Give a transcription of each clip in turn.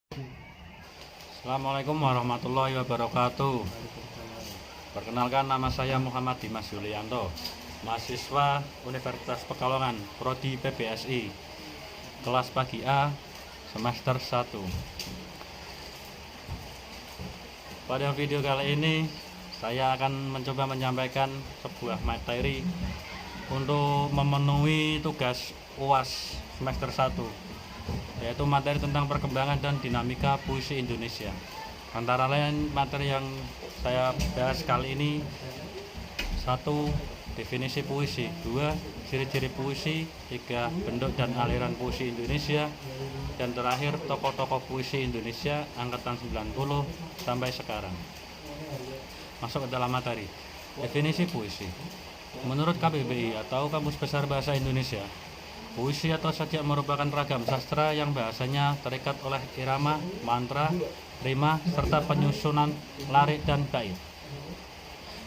Assalamualaikum warahmatullahi wabarakatuh. Perkenalkan, nama saya Muhammad Dimas Yulianto, mahasiswa Universitas Pekalongan, Prodi PBSI, kelas pagi A, semester 1. Pada video kali ini saya akan mencoba menyampaikan sebuah materi untuk memenuhi tugas UAS semester 1, yaitu materi tentang perkembangan dan dinamika puisi Indonesia. Antara lain materi yang saya bahas kali ini: 1. Definisi puisi, 2. Ciri-ciri puisi, 3. Bentuk dan aliran puisi Indonesia, dan terakhir tokoh-tokoh puisi Indonesia angkatan 90 sampai sekarang. Masuk ke dalam materi. Definisi puisi. Menurut KBBI atau Kamus Besar Bahasa Indonesia, puisi atau sajak merupakan ragam sastra yang bahasanya terikat oleh irama, mantra, rima, serta penyusunan larik dan bait.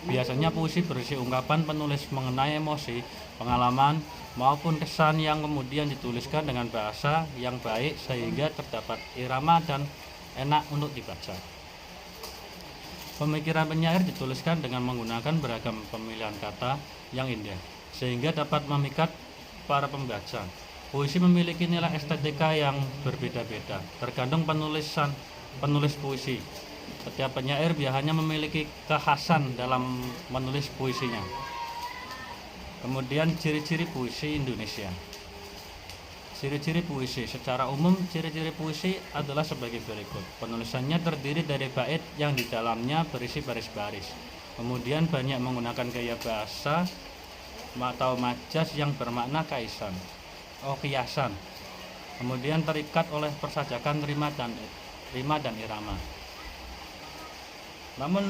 Biasanya puisi berisi ungkapan penulis mengenai emosi, pengalaman, maupun kesan yang kemudian dituliskan dengan bahasa yang baik sehingga terdapat irama dan enak untuk dibaca. Pemikiran penyair dituliskan dengan menggunakan beragam pemilihan kata yang indah sehingga dapat memikat para pembaca. Puisi memiliki nilai estetika yang berbeda-beda, tergantung penulis puisi. Setiap penyair biasanya memiliki kekhasan dalam menulis puisinya. Kemudian ciri-ciri puisi Indonesia. Ciri-ciri puisi. Secara umum, ciri-ciri puisi adalah sebagai berikut. Penulisannya terdiri dari bait yang di dalamnya berisi baris-baris. Kemudian banyak menggunakan gaya bahasa atau majas yang bermakna kiasan. Kemudian terikat oleh persajakan rima dan irama. Namun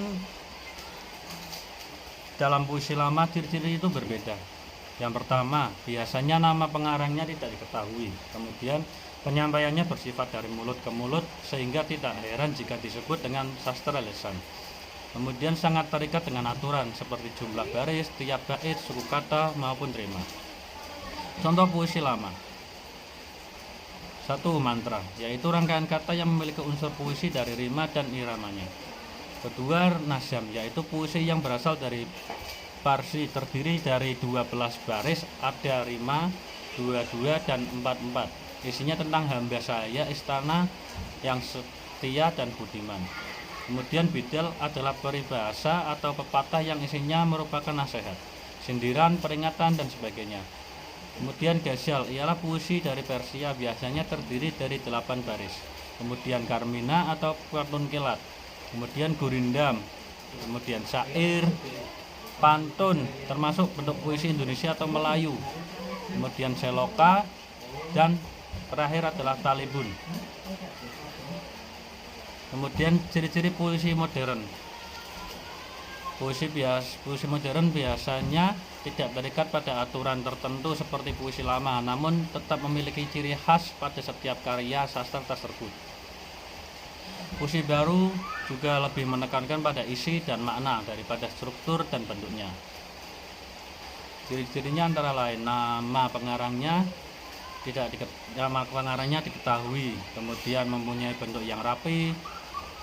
dalam puisi lama ciri-ciri itu berbeda. Yang pertama, biasanya nama pengarangnya tidak diketahui. Kemudian penyampaiannya bersifat dari mulut ke mulut sehingga tidak heran jika disebut dengan sastra lisan. Kemudian sangat terikat dengan aturan seperti jumlah baris, tiap bait, suku kata maupun rima. Contoh puisi lama. 1. Mantra, yaitu rangkaian kata yang memiliki unsur puisi dari rima dan iramanya. 2. Nazam, yaitu puisi yang berasal dari Parsi, terdiri dari 12 baris, ada rima, 22 dan 44. Isinya tentang hamba saya istana yang setia dan budiman. Kemudian bidal adalah peribahasa atau pepatah yang isinya merupakan nasihat, sindiran, peringatan, dan sebagainya. Kemudian ghazal ialah puisi dari Persia, biasanya terdiri dari 8 baris. Kemudian karmina atau pantun kilat. Kemudian gurindam. Kemudian syair, pantun, termasuk bentuk puisi Indonesia atau Melayu. Kemudian seloka, dan terakhir adalah talibun. Kemudian ciri-ciri puisi modern. Puisi modern biasanya tidak terikat pada aturan tertentu seperti puisi lama, namun tetap memiliki ciri khas pada setiap karya sastra tersebut. Puisi baru juga lebih menekankan pada isi dan makna daripada struktur dan bentuknya. Ciri-cirinya antara lain nama pengarangnya diketahui, kemudian mempunyai bentuk yang rapi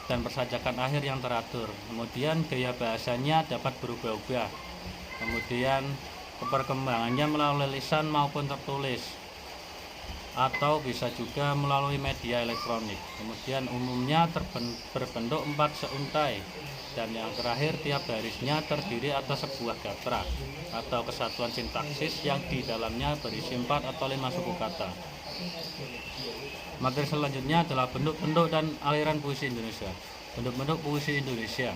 dan persajakan akhir yang teratur. Kemudian gaya bahasanya dapat berubah-ubah. Kemudian perkembangannya melalui lisan maupun tertulis, atau bisa juga melalui media elektronik. Kemudian umumnya berbentuk 4 seuntai, dan yang terakhir tiap barisnya terdiri atas sebuah gatra atau kesatuan sintaksis yang di dalamnya berisi 4 atau 5 suku kata. Materi selanjutnya adalah bentuk-bentuk dan aliran puisi Indonesia. Bentuk-bentuk puisi Indonesia.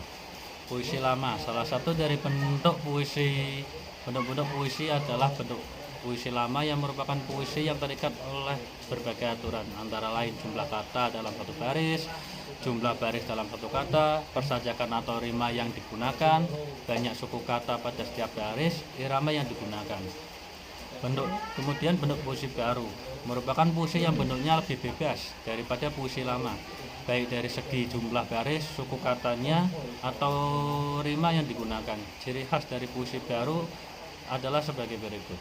Puisi lama. Salah satu dari bentuk puisi adalah bentuk puisi lama yang merupakan puisi yang terikat oleh berbagai aturan, antara lain jumlah kata dalam satu baris, jumlah baris dalam satu kata, persajakan atau rima yang digunakan, banyak suku kata pada setiap baris, irama yang digunakan. Kemudian bentuk puisi baru merupakan puisi yang bentuknya lebih bebas daripada puisi lama, baik dari segi jumlah baris, suku katanya, atau rima yang digunakan. Ciri khas dari puisi baru adalah sebagai berikut.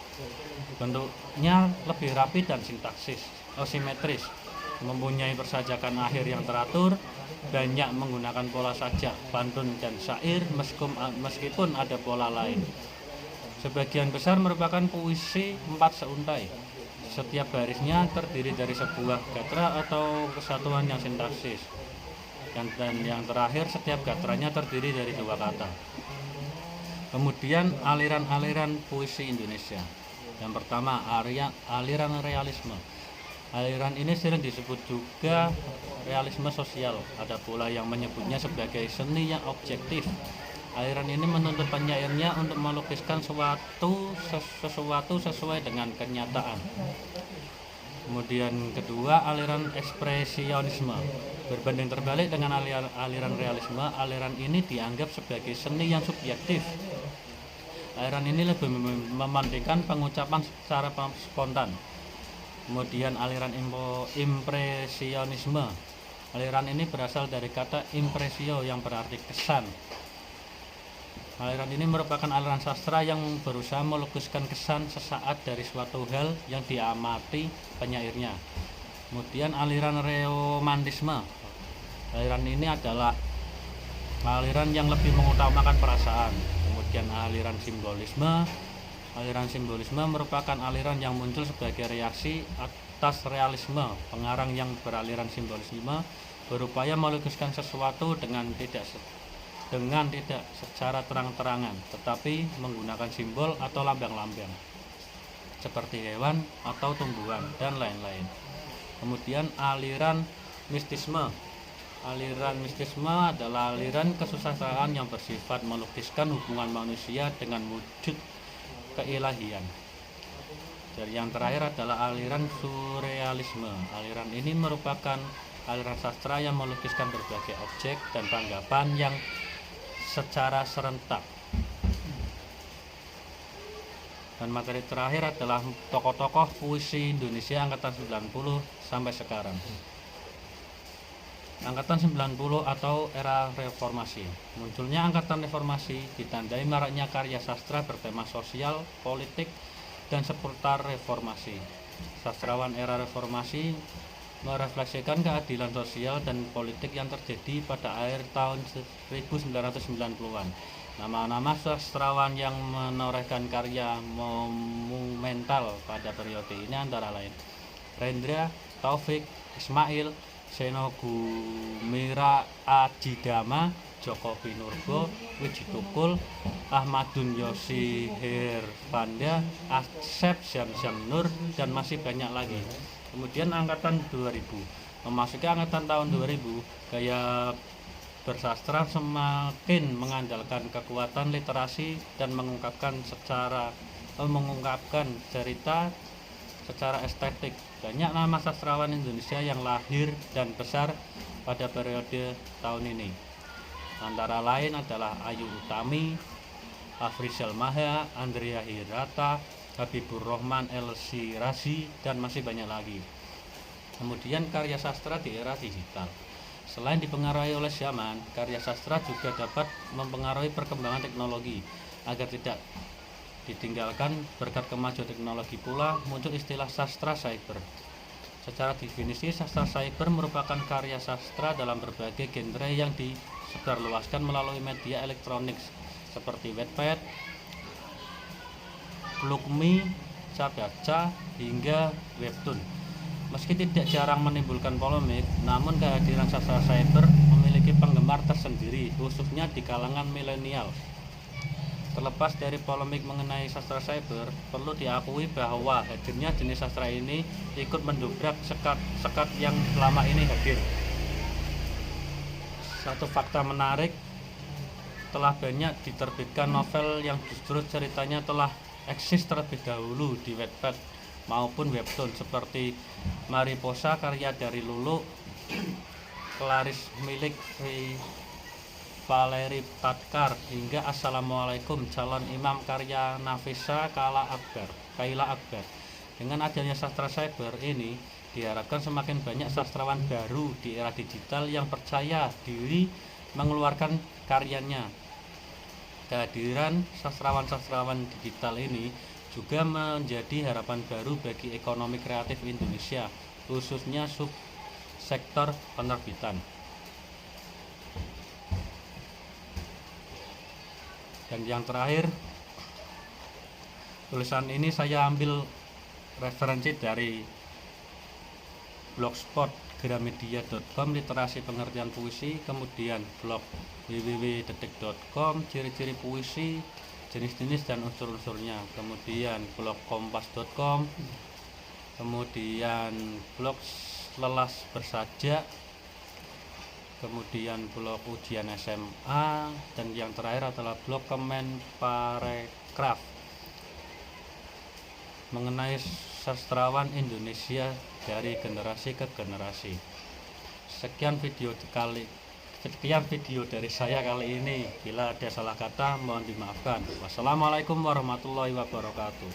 Bentuknya lebih rapi dan simetris. mempunyai persajakan akhir yang teratur, banyak menggunakan pola sajak, pantun, dan syair meskipun ada pola lain. Sebagian besar merupakan puisi 4 seuntai. Setiap barisnya terdiri dari sebuah gatra atau kesatuan yang sintaksis. Dan yang terakhir, setiap gatranya terdiri dari 2 kata. Kemudian aliran-aliran puisi Indonesia. Yang pertama, aliran realisme. Aliran ini sering disebut juga realisme sosial. Ada pula yang menyebutnya sebagai seni yang objektif. Aliran ini menuntut penyairnya untuk melukiskan sesuatu sesuai dengan kenyataan. Kemudian kedua, aliran ekspresionisme. Berbanding terbalik dengan aliran realisme, aliran ini dianggap sebagai seni yang subjektif. Aliran ini lebih mementingkan pengucapan secara spontan. Kemudian aliran impresionisme. Aliran ini berasal dari kata impresio yang berarti kesan. Aliran ini merupakan aliran sastra yang berusaha melukiskan kesan sesaat dari suatu hal yang diamati penyairnya. Kemudian aliran romantisme. Aliran ini adalah aliran yang lebih mengutamakan perasaan. Kemudian aliran simbolisme. Aliran simbolisme merupakan aliran yang muncul sebagai reaksi atas realisme. Pengarang yang beraliran simbolisme berupaya melukiskan sesuatu dengan tidak secara terang-terangan, tetapi menggunakan simbol atau lambang-lambang seperti hewan atau tumbuhan dan lain-lain. Kemudian aliran mistisme. Aliran mistisme adalah aliran kesusastraan yang bersifat melukiskan hubungan manusia dengan wujud keilahian. Dari yang terakhir adalah aliran surrealisme. Aliran ini merupakan aliran sastra yang melukiskan berbagai objek dan tanggapan yang secara serentak. Dan materi terakhir adalah tokoh-tokoh puisi Indonesia angkatan 90 sampai sekarang. Angkatan 90 atau era reformasi. Munculnya angkatan reformasi ditandai maraknya karya sastra bertema sosial, politik, dan seputar reformasi. Sastrawan era reformasi merefleksikan keadilan sosial dan politik yang terjadi pada akhir tahun 1990-an. Nama-nama sastrawan yang menorehkan karya monumental pada periode ini antara lain Rendra, Taufik, Ismail, Seno Gumira Adjidama, Joko Pinurbo, Wiji Tukul, Ahmadun Yosi Hervanda, Asep Syamsyam Nur, dan masih banyak lagi. Kemudian angkatan 2000. Memasuki angkatan tahun 2000, gaya bersastra semakin mengandalkan kekuatan literasi dan mengungkapkan cerita secara estetik. Banyak nama sastrawan Indonesia yang lahir dan besar pada periode tahun ini. Antara lain adalah Ayu Utami, Afrizal Maha, Andrea Hirata, Habibur Rahman Elsi Razi, dan masih banyak lagi. Kemudian karya sastra di era digital. Selain dipengaruhi oleh zaman, karya sastra juga dapat mempengaruhi perkembangan teknologi. Agar tidak ditinggalkan berkat kemajuan teknologi pula muncul istilah sastra cyber. Secara definisi, sastra cyber merupakan karya sastra dalam berbagai genre yang disebarluaskan melalui media elektronik seperti Wattpad, Blogme, Cabaca, hingga Webtoon. Meski tidak jarang menimbulkan polemik, namun kehadiran sastra cyber memiliki penggemar tersendiri, khususnya di kalangan milenial. Terlepas dari polemik mengenai sastra cyber, perlu diakui bahwa hadirnya jenis sastra ini ikut mendobrak sekat yang selama ini hadir. Satu fakta menarik, telah banyak diterbitkan novel yang justru ceritanya telah eksis terlebih dahulu di Wattpad maupun Webtoon, seperti Mariposa karya dari Lulu, Klaris milik Valeri Patkar, hingga Assalamualaikum calon imam karya Nafisa Kaila Akbar. Dengan adanya sastra cyber ini, diharapkan semakin banyak sastrawan baru di era digital yang percaya diri mengeluarkan karyanya. Kehadiran sastrawan-sastrawan digital ini juga menjadi harapan baru bagi ekonomi kreatif Indonesia, khususnya sektor penerbitan. Dan yang terakhir, tulisan ini saya ambil referensi dari blogspot gramedia.com, literasi pengertian puisi, kemudian blog www.detik.com, ciri-ciri puisi, jenis-jenis dan unsur-unsurnya, kemudian blog kompas.com, kemudian blog lelas bersaja, kemudian blog ujian SMA, dan yang terakhir adalah blog Kemenparekraf mengenai sastrawan Indonesia dari generasi ke generasi. Sekian video dari saya kali ini. Bila ada salah kata mohon dimaafkan. Wassalamualaikum warahmatullahi wabarakatuh.